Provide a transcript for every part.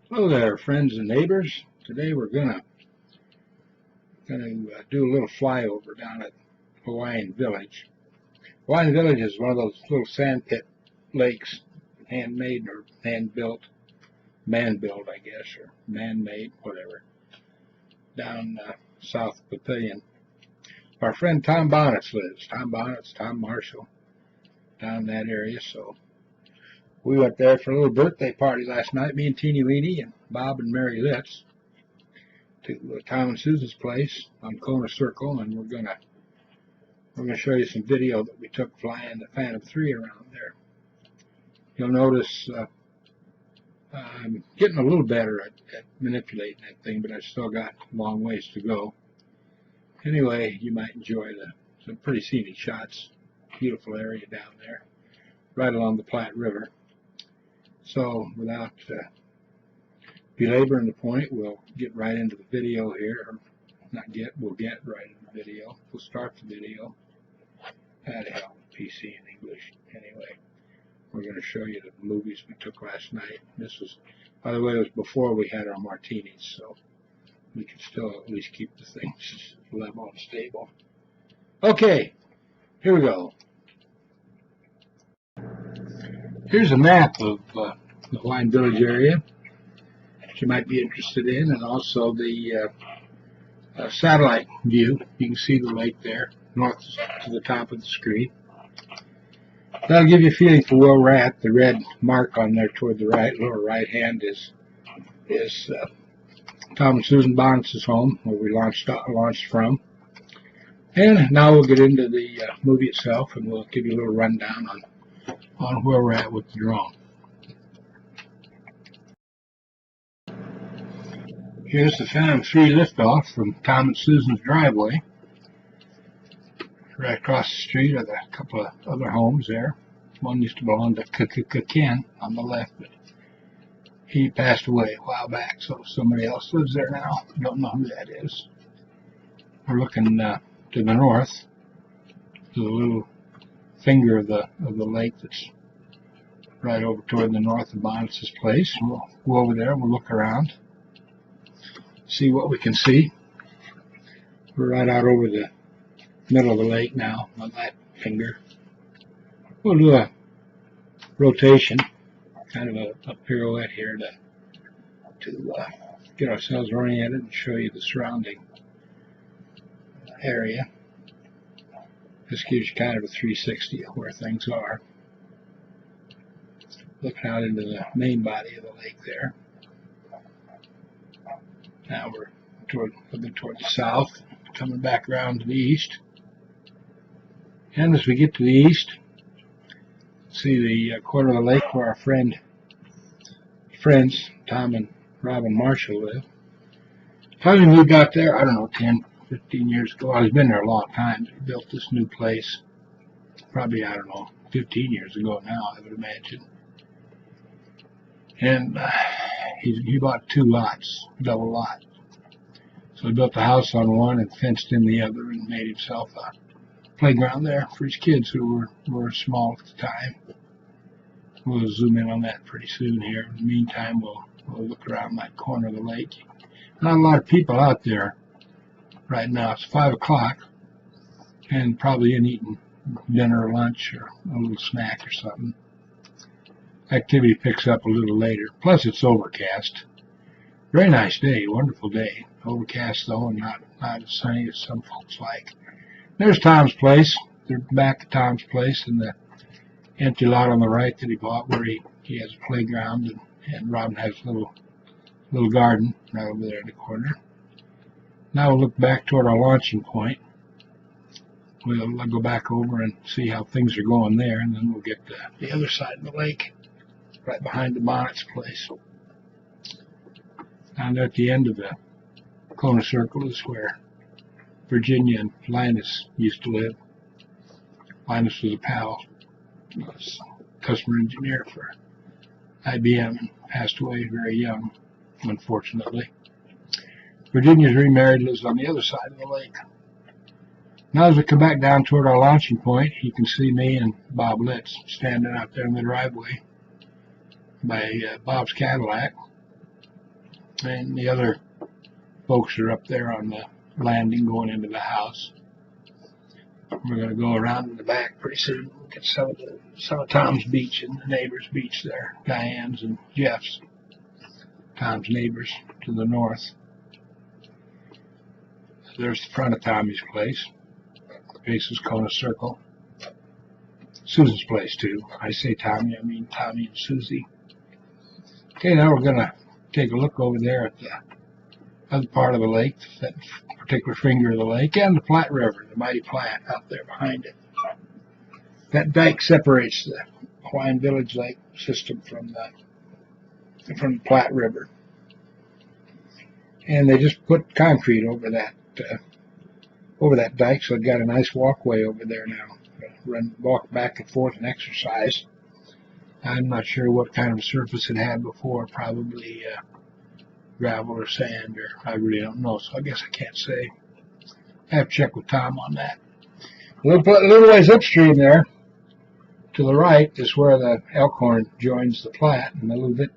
Hello there, friends and neighbors. Today we're gonna do a little flyover down at Hawaiian Village. Hawaiian Village is one of those little sand pit lakes, handmade or hand-built, man-built, I guess, or man-made, whatever, down south of Papillion. Our friend Tom Bonnets lives. Tom Marshall, down in that area. So we went there for a little birthday party last night, me and Teeny Weeny and Bob and Mary Litz, to Tom and Susan's place on Kona Circle, and we're gonna show you some video that we took flying the Phantom 3 around there. You'll notice I'm getting a little better at manipulating that thing, but I've still got a long ways to go. Anyway, you might enjoy some pretty scenic shots. Beautiful area down there, right along the Platte River. So without belaboring the point, we'll get right into the video here. Or we'll get right into the video. We'll start the video. How the hell with PC in English? Anyway, we're going to show you the movies we took last night. This was, by the way, it was before we had our martinis, so we could still at least keep the things level and stable. Okay, here we go. Here's a map of the Hawaiian Village area that you might be interested in, and also the satellite view. You can see the lake there, north to the top of the screen. That'll give you a feeling for where we're at. The red mark on there toward the lower right hand is Tom and Susan Bonnets' home, where we launched from. And now we'll get into the movie itself, and we'll give you a little rundown on where we're at with the drone. Here's the Phantom 3 liftoff from Tom and Susan's driveway. Right across the street are a couple of other homes there. One used to belong to Ken on the left, but he passed away a while back, so somebody else lives there now. Don't know who that is. We're looking to the north, to the little finger of the lake that's right over toward the north of Bonnets' place. We'll go over there and we'll look around, see what we can see. We're right out over the middle of the lake now on that finger. We'll do a rotation, kind of a pirouette here to get ourselves oriented and show you the surrounding area. This gives you kind of a 360 of where things are. Looking out into the main body of the lake there. Now we're looking toward the south, coming back around to the east. And as we get to the east, see the corner of the lake where our friends, Tom and Robin Marshall, live. Probably moved out there, I don't know, 10, 15 years ago. Well, he's been there a long time. He built this new place probably, I don't know, 15 years ago now, I would imagine. And he bought 2 lots, double lot. So he built the house on one and fenced in the other and made himself a playground there for his kids who were small at the time. We'll zoom in on that pretty soon here. In the meantime, we'll look around that corner of the lake. Not a lot of people out there right now. It's 5 o'clock, and probably in eating dinner or lunch or a little snack or something. Activity picks up a little later. Plus, it's overcast. Very nice day, wonderful day. Overcast though, and not as sunny as some folks like. There's Tom's place. They're back at Tom's place in the empty lot on the right that he bought, where he has a playground, and Robin has a little garden right over there in the corner. Now we'll look back toward our launching point. We'll go back over and see how things are going there, and then we'll get to the other side of the lake, right behind the Bonnets' place. Down there at the end of the Kona Circle is where Virginia and Linus used to live. Linus was a pal, was a customer engineer for IBM, and passed away very young, unfortunately. Virginia's remarried, lives on the other side of the lake. Now as we come back down toward our launching point, you can see me and Bob Litz standing out there in the driveway by Bob's Cadillac. And the other folks are up there on the landing going into the house. We're going to go around in the back pretty soon. Get some of Tom's beach and the neighbor's beach there, Diane's and Jeff's. Tom's neighbors to the north. There's the front of Tommy's place. Faces Kona Circle. Susan's place too. I say Tommy, I mean Tommy and Susie. Okay, now we're going to take a look over there at the other part of the lake, that particular finger of the lake, and the Platte River, the mighty Platte out there behind it. That dike separates the Hawaiian Village Lake system from the Platte River. And they just put concrete over that dike, so they've got a nice walkway over there now. Walk back and forth and exercise. I'm not sure what kind of surface it had before, probably gravel or sand, or I really don't know, so I guess I can't say. I have to check with Tom on that. A little ways upstream there, to the right, is where the Elkhorn joins the Platte, and a little bit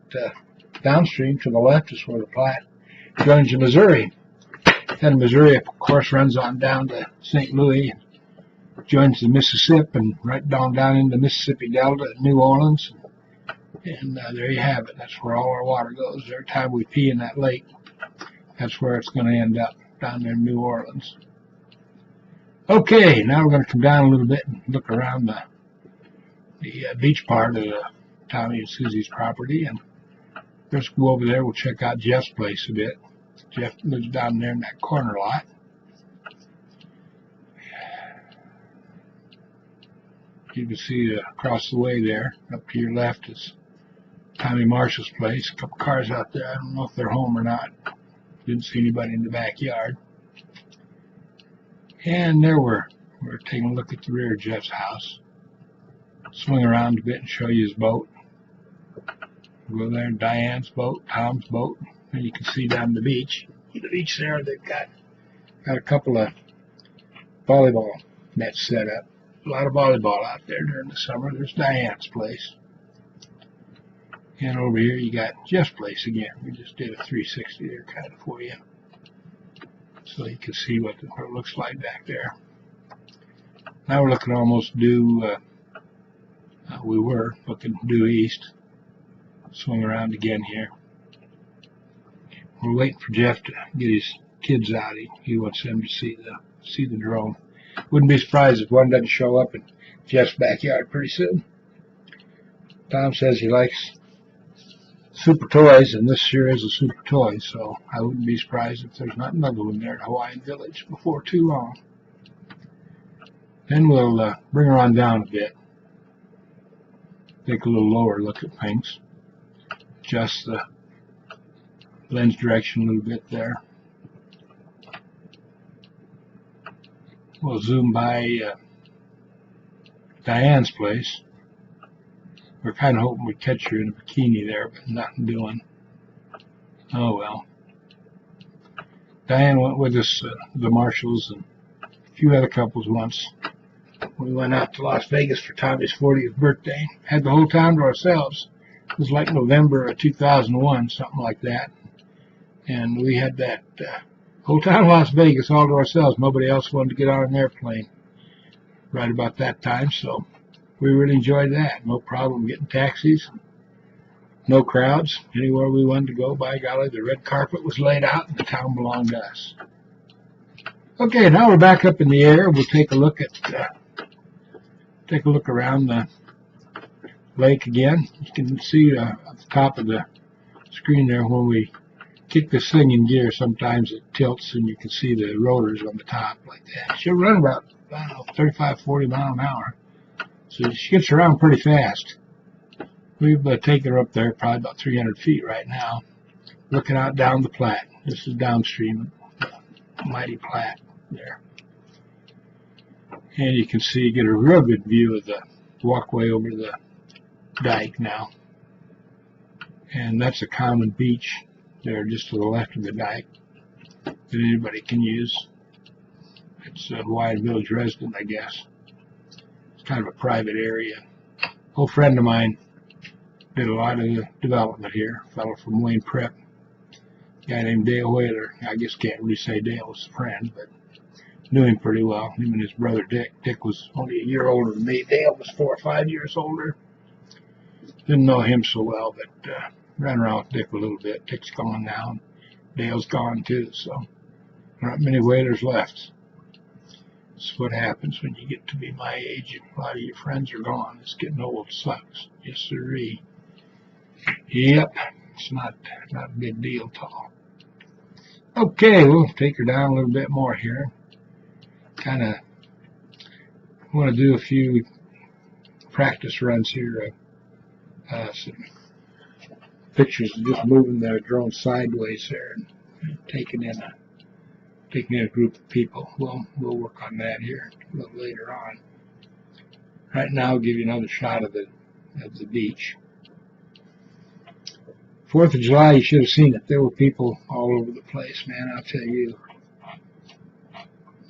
downstream to the left is where the Platte joins the Missouri. And Missouri, of course, runs on down to St. Louis, joins the Mississippi, and right down into Mississippi Delta at New Orleans. And there you have it. That's where all our water goes. Every time we pee in that lake, that's where it's going to end up, down there in New Orleans. Okay, now we're going to come down a little bit and look around the beach part of Tommy and Susie's property. And let's go over there. We'll check out Jeff's place a bit. Jeff lives down there in that corner lot. You can see across the way there, up to your left, is Tommy Marshall's place. A couple cars out there. I don't know if they're home or not. Didn't see anybody in the backyard. And there we're taking a look at the rear of Jeff's house. Swing around a bit and show you his boat. Go there, Diane's boat, Tom's boat. And you can see down the beach. The beach there, they've got a couple of volleyball nets set up. A lot of volleyball out there during the summer. There's Diane's place. And over here you got Jeff's place again. We just did a 360 there kind of for you. So you can see what it looks like back there. Now we're looking almost due, we were looking due east. Swing around again here. We're waiting for Jeff to get his kids out. He wants them to see the drone. Wouldn't be surprised if one doesn't show up in Jeff's backyard pretty soon. Tom says he likes super toys, and this sure is a super toy, so I wouldn't be surprised if there's not another one there at Hawaiian Village before too long. Then we'll bring her on down a bit. Take a little lower look at things. Adjust the lens direction a little bit there. We'll zoom by Diane's place. We're kind of hoping we'd catch her in a bikini there, but nothing doing. Oh well. Diane went with us, the Marshalls, and a few other couples once. We went out to Las Vegas for Tommy's 40th birthday. Had the whole town to ourselves. It was like November of 2001, something like that. And we had that whole town of Las Vegas all to ourselves. Nobody else wanted to get on an airplane right about that time, so we really enjoyed that. No problem getting taxis. No crowds. Anywhere we wanted to go, by golly, the red carpet was laid out and the town belonged to us. Okay, now we're back up in the air. We'll take a look around the lake again. You can see at the top of the screen there, when we kick this thing in gear, sometimes it tilts and you can see the rotors on the top like that. She'll run about, I don't know, 35, 40 miles an hour. So she gets around pretty fast. We've taken her up there probably about 300 feet right now, looking out down the Platte. This is downstream, the mighty Platte there. And you can see, get a real good view of the walkway over the dike now. And that's a common beach there just to the left of the dike that anybody can use. It's a Hawaiian Village resident, I guess. It's kind of a private area. An old friend of mine did a lot of the development here. A fellow from Wayne Prep, a guy named Dale Whaler. I guess can't really say Dale was a friend, but knew him pretty well. Him and his brother Dick. Dick was only a year older than me. Dale was 4 or 5 years older. Didn't know him so well, but ran around with Dick a little bit. Dick's gone now. Dale's gone too, so not many Whalers left. It's what happens when you get to be my age and a lot of your friends are gone. It's getting old. Sucks. Yes, sirree. Yep. It's not a big deal at all. Okay, we'll take her down a little bit more here. Kind of want to do a few practice runs here. Some pictures of just moving the drone sideways there and taking in a group of people. We'll work on that here a little later on. Right now, I'll give you another shot of the beach. 4th of July, you should have seen it. There were people all over the place, man. I'll tell you,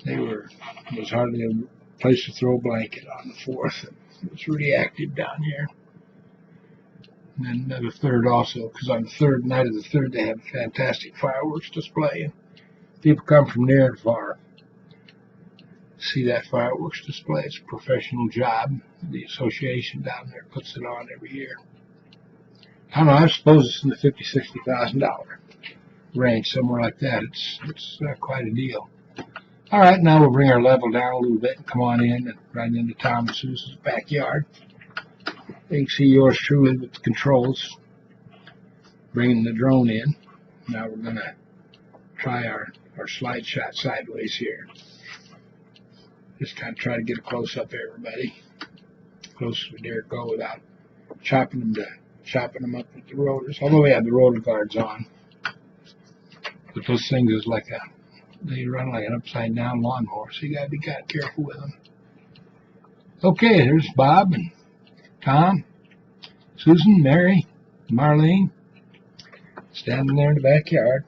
there was hardly a place to throw a blanket on the 4th. It was really active down here. And then the 3rd also, because on the 3rd night of the 3rd, they have a fantastic fireworks display. People come from near and far to see that fireworks display. It's a professional job. The association down there puts it on every year. I don't know, I suppose it's in the $50,000-$60,000 range, somewhere like that. It's quite a deal. All right, now we'll bring our level down a little bit and come on in and right into Tom and Susan's backyard. You can see yours truly with the controls, bringing the drone in. Now we're going to try our slide shot sideways here. Just kind of try to get a close-up of everybody. Close as we dare go without chopping them up with the rotors. Although we have the rotor guards on. But those things is they run like an upside-down lawnmower, so you got to be kind of careful with them. Okay, there's Bob and Tom, Susan, Mary, Marlene, standing there in the backyard,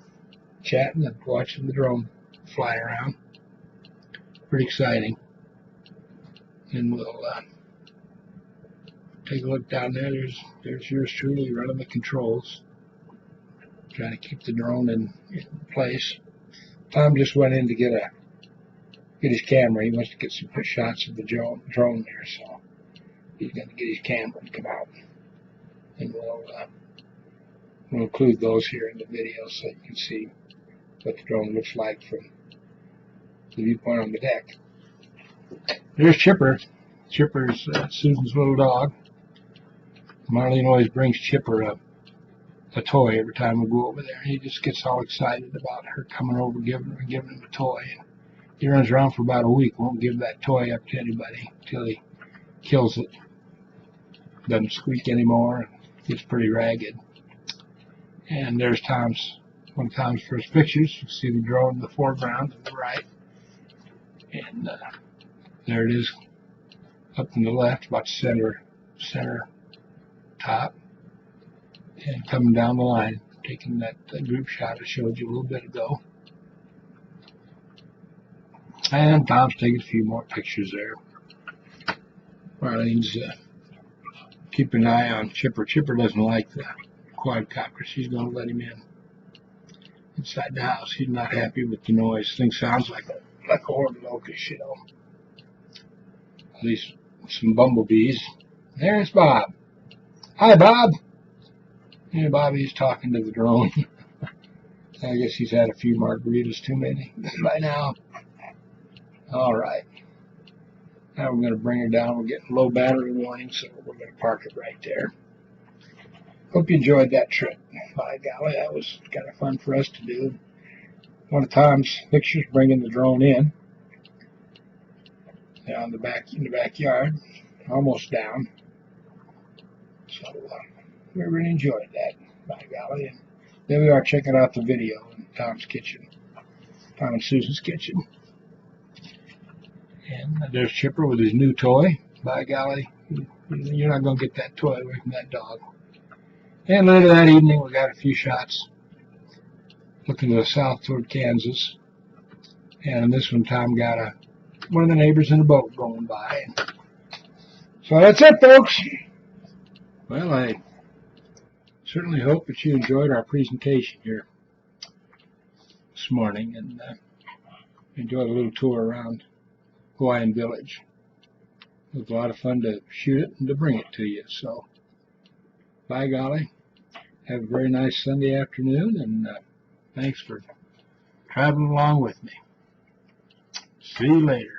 chatting and watching the drone fly around. Pretty exciting. And we'll take a look down there. There's yours truly running the controls, trying to keep the drone in place. Tom just went in to get his camera. He wants to get some good shots of the drone there, so he's going to get his camera and come out. And we'll include those here in the video so you can see what the drone looks like from the viewpoint on the deck. There's Chipper. Chipper's Susan's little dog. Marlene always brings Chipper a toy every time we go over there. He just gets all excited about her coming over, giving him a toy. And he runs around for about a week, won't give that toy up to anybody until he kills it. Doesn't squeak anymore, and gets pretty ragged. And there's one of Tom's first pictures. You can see the drone in the foreground to the right. And there it is up in the left, about center top. And coming down the line, taking that group shot I showed you a little bit ago. And Tom's taking a few more pictures there. Marlene's keeping an eye on Chipper. Chipper doesn't like the quadcopter. She's going to let him in inside the house. He's not happy with the noise. This thing sounds like a horned locust, you know. At least some bumblebees. There's Bob. Hi, Bob. Yeah, Bobby's talking to the drone. I guess he's had a few margaritas too many by now. All right. Now we're going to bring her down. We're getting low battery warning, so we're going to park it right there. Hope you enjoyed that trip. By golly, that was kind of fun for us to do. One of Tom's pictures bringing the drone in. Down in the backyard. Almost down. So we really enjoyed that, by golly. And there we are checking out the video in Tom's kitchen. Tom and Susan's kitchen. And there's Chipper with his new toy. By golly, you're not going to get that toy away from that dog. And later that evening, we got a few shots looking to the south toward Kansas. And in this one, Tom got one of the neighbors in a boat going by. So that's it, folks. Well, I certainly hope that you enjoyed our presentation here this morning and enjoyed a little tour around Hawaiian Village. It was a lot of fun to shoot it and to bring it to you. So, by golly, have a very nice Sunday afternoon, and thanks for traveling along with me. See you later.